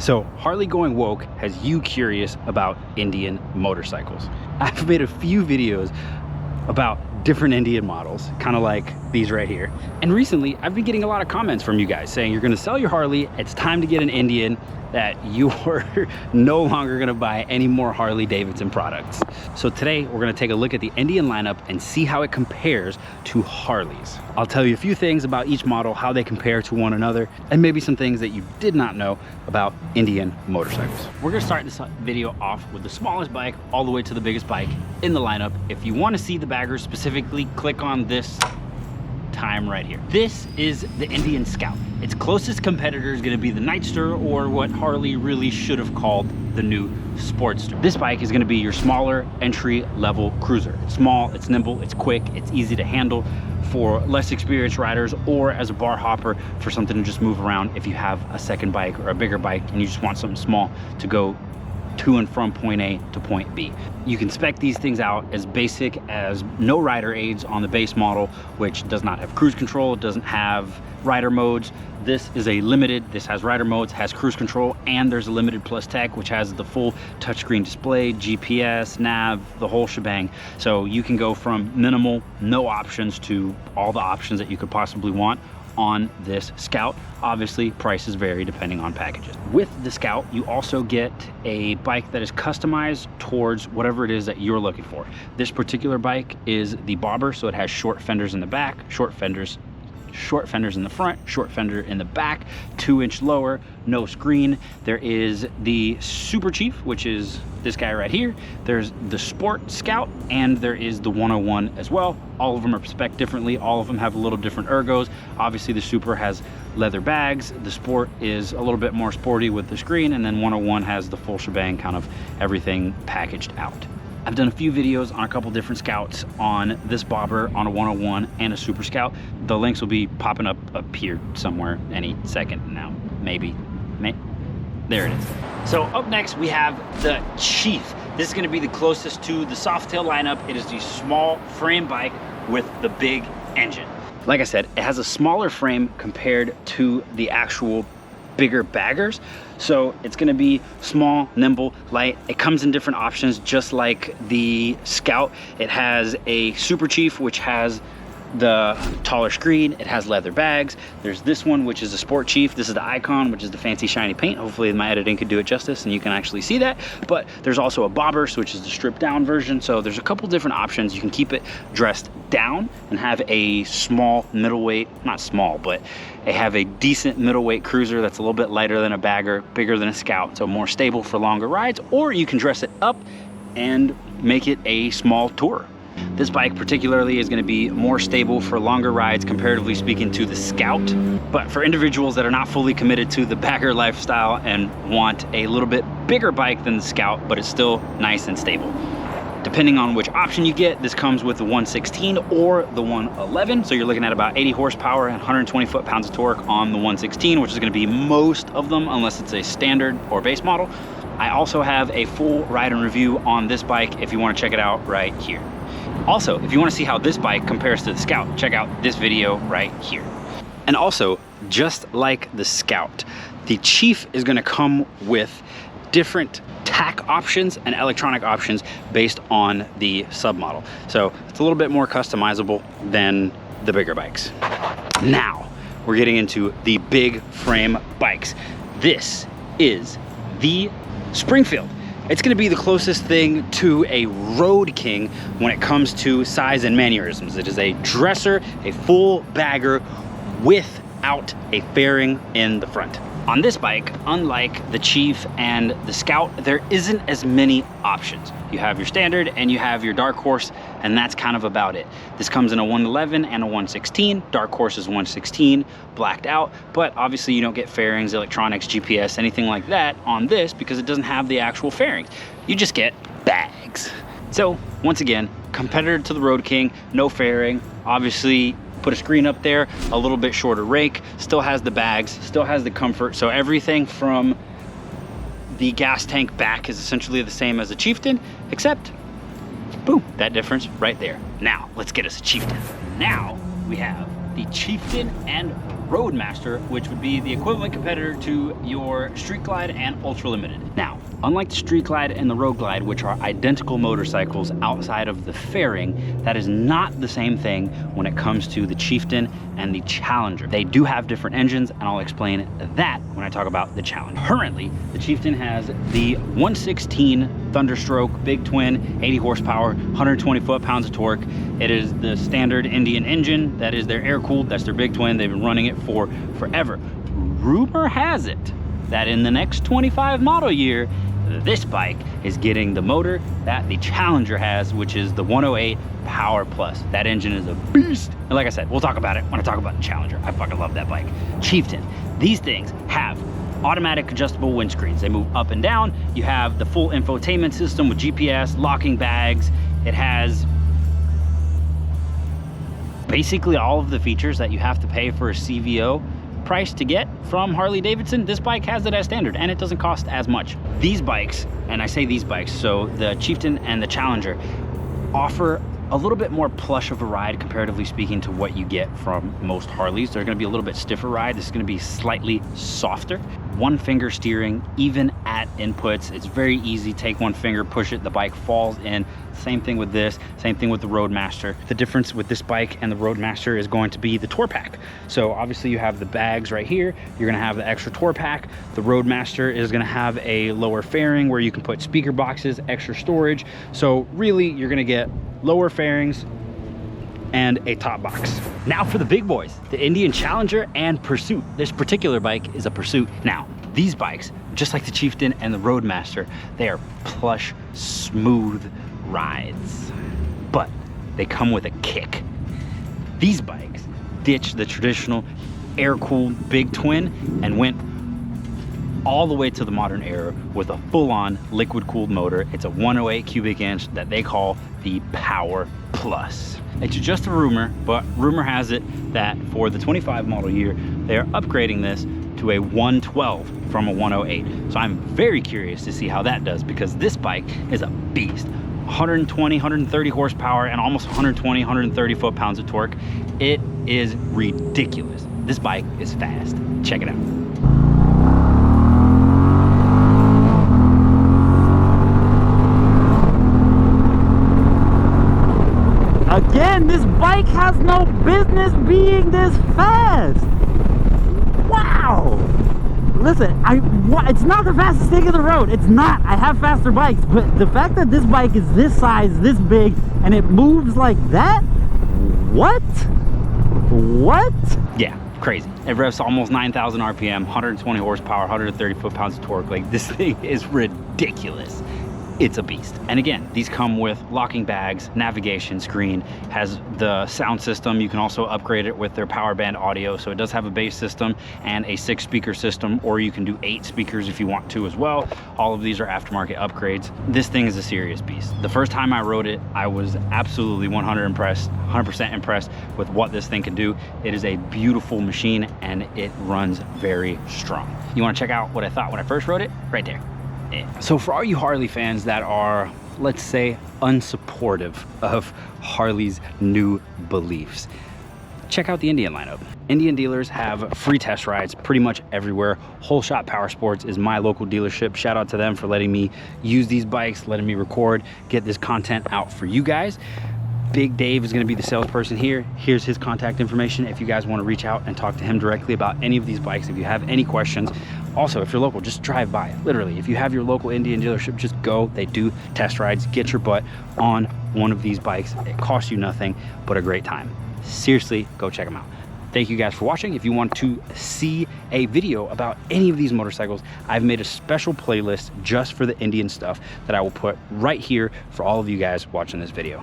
So Harley Going Woke has you curious about Indian motorcycles. I've made a few videos about different Indian models, kind of like these right here. And recently I've been getting a lot of comments from you guys saying you're gonna sell your Harley, it's time to get an Indian, that you are no longer gonna buy any more Harley Davidson products. So today we're gonna take a look at the Indian lineup and see how it compares to Harleys. I'll tell you a few things about each model, how they compare to one another, and maybe some things that you did not know about Indian motorcycles. We're gonna start this video off with the smallest bike all the way to the biggest bike in the lineup. If you wanna see the baggers specifically, click on this time right here. This is the Indian Scout. Its closest competitor is going to be the Nightster, or what Harley really should have called the new Sportster. This bike is going to be your smaller entry level cruiser. It's small, it's nimble, it's quick, it's easy to handle for less experienced riders, or as a bar hopper for something to just move around if you have a second bike or a bigger bike and you just want something small to go to and from point A to point B. You can spec these things out as basic as no rider aids on the base model, which does not have cruise control, it doesn't have rider modes. This is a limited, this has rider modes, has cruise control, and there's a limited plus tech, which has the full touchscreen display, GPS, nav, the whole shebang. So you can go from minimal, no options, to all the options that you could possibly want on this Scout. Obviously, prices vary depending on packages. With the Scout, you also get a bike that is customized towards whatever it is that you're looking for. This particular bike is the bobber, so it has short fenders in the back, short fenders in the front, short fender in the back, 2-inch lower, no screen. There is the Super Chief, which is this guy right here. There's the Sport Scout, and there is the 101 as well. All of them are spec'd differently. All of them have a little different ergos. Obviously, the Super has leather bags. The Sport is a little bit more sporty with the screen, and then 101 has the full shebang, kind of everything packaged out. I've done a few videos on a couple different Scouts, on this bobber, on a 101, and a Super Scout. The links will be popping up here somewhere any second now. Maybe. There it is. So up next we have the Chief. This is going to be the closest to the Softail lineup. It is the small frame bike with the big engine. Like I said, it has a smaller frame compared to the actual bigger baggers, so it's going to be small, nimble, light. It comes in different options, just like the Scout. It has a Super Chief, which has the taller screen, it has leather bags. There's this one, which is a Sport Chief. This is the Icon, which is the fancy shiny paint. Hopefully my editing could do it justice and you can actually see that. But there's also a bobber, which is the stripped down version. So there's a couple different options. You can keep it dressed down and have a small middleweight, not small, but have a decent middleweight cruiser that's a little bit lighter than a bagger, bigger than a Scout, so more stable for longer rides. Or you can dress it up and make it a small tourer. This bike particularly is going to be more stable for longer rides, comparatively speaking, to the Scout. But for individuals that are not fully committed to the bagger lifestyle and want a little bit bigger bike than the Scout, but it's still nice and stable. Depending on which option you get, this comes with the 116 or the 111. So you're looking at about 80 horsepower and 120 foot-pounds of torque on the 116, which is going to be most of them unless it's a standard or base model. I also have a full ride and review on this bike if you want to check it out right here. Also, if you want to see how this bike compares to the Scout, check out this video right here. And also, just like the Scout, the Chief is going to come with different tack options and electronic options based on the submodel. So it's a little bit more customizable than the bigger bikes. Now, we're getting into the big frame bikes. This is the Springfield. It's going to be the closest thing to a Road King when it comes to size and mannerisms. It is a dresser, a full bagger without a fairing in the front. On this bike, unlike the Chief and the Scout, there isn't as many options. You have your standard and you have your Dark Horse, and that's kind of about it. This comes in a 111 and a 116. Dark Horse is 116, blacked out, but obviously you don't get fairings, electronics, GPS, anything like that on this because it doesn't have the actual fairings. You just get bags. So once again, competitor to the Road King, no fairing, obviously put a screen up there, a little bit shorter rake, still has the bags, still has the comfort. So everything from the gas tank back is essentially the same as a Chieftain, except boom, that difference right there. Now let's get us a Chieftain. Now we have the Chieftain and Roadmaster, which would be the equivalent competitor to your Street Glide and Ultra Limited. Now, unlike the Street Glide and the Road Glide, which are identical motorcycles outside of the fairing, that is not the same thing when it comes to the Chieftain and the Challenger. They do have different engines, and I'll explain that when I talk about the Challenger. Currently, the Chieftain has the 116 Thunderstroke big twin, 80 horsepower, 120 foot-pounds of torque. It is the standard Indian engine. That is their air-cooled, that's their big twin. They've been running it for forever. Rumor has it that in the next 25 model year, this bike is getting the motor that the Challenger has, which is the 108 Power Plus. That engine is a beast. And like I said, we'll talk about it when I talk about the Challenger. I fucking love that bike. Chieftain, these things have automatic adjustable windscreens. They move up and down. You have the full infotainment system with GPS, locking bags. It has basically all of the features that you have to pay for a CVO price to get from Harley Davidson. This bike has it as standard, and it doesn't cost as much. These bikes, and I say these bikes, so the Chieftain and the Challenger offer a little bit more plush of a ride, comparatively speaking, to what you get from most Harleys. They're gonna be a little bit stiffer ride. This is gonna be slightly softer. One finger steering, even at inputs. It's very easy. Take one finger, push it, the bike falls in. Same thing with this, same thing with the Roadmaster. The difference with this bike and the Roadmaster is going to be the tour pack. So obviously you have the bags right here. You're gonna have the extra tour pack. The Roadmaster is gonna have a lower fairing where you can put speaker boxes, extra storage. So really, you're gonna get lower fairings and a top box. Now for the big boys, the Indian Challenger and Pursuit. This particular bike is a Pursuit. Now, these bikes, just like the Chieftain and the Roadmaster, they are plush, smooth rides, but they come with a kick. These bikes ditched the traditional air-cooled big twin and went all the way to the modern era with a full-on liquid-cooled motor. It's a 108 cubic inch that they call the Power Plus. It's just a rumor, but rumor has it that for the 25 model year, they're upgrading this to a 112 from a 108. So I'm very curious to see how that does, because this bike is a beast. 120, 130 horsepower and almost 120, 130 foot-pounds of torque. It is ridiculous. This bike is fast. Check it out. Again, this bike has no business being this fast. Wow. Listen, it's not the fastest thing in the road. It's not. I have faster bikes, but the fact that this bike is this size, this big, and it moves like that, what? Yeah, crazy. It revs to almost 9,000 RPM, 120 horsepower, 130 foot-pounds of torque. Like, this thing is ridiculous. It's a beast. And again, these come with locking bags, navigation screen, has the sound system. You can also upgrade it with their power band audio. So it does have a bass system and a 6-speaker system, or you can do 8 speakers if you want to as well. All of these are aftermarket upgrades. This thing is a serious beast. The first time I rode it, I was absolutely 100% impressed with what this thing can do. It is a beautiful machine and it runs very strong. You want to check out what I thought when I first rode it? Right there. So for all you Harley fans that are, let's say, unsupportive of Harley's new beliefs, check out the Indian lineup. Indian dealers have free test rides pretty much everywhere. Whole Shot Power Sports is my local dealership. Shout out to them for letting me use these bikes, letting me record, get this content out for you guys. Big Dave is going to be the salesperson here. Here's his contact information if you guys want to reach out and talk to him directly about any of these bikes. If you have any questions, also, if you're local, just drive by. Literally, if you have your local Indian dealership, just go. They do test rides. Get your butt on one of these bikes. It costs you nothing but a great time. Seriously, go check them out. Thank you guys for watching. If you want to see a video about any of these motorcycles, I've made a special playlist just for the Indian stuff that I will put right here for all of you guys watching this video.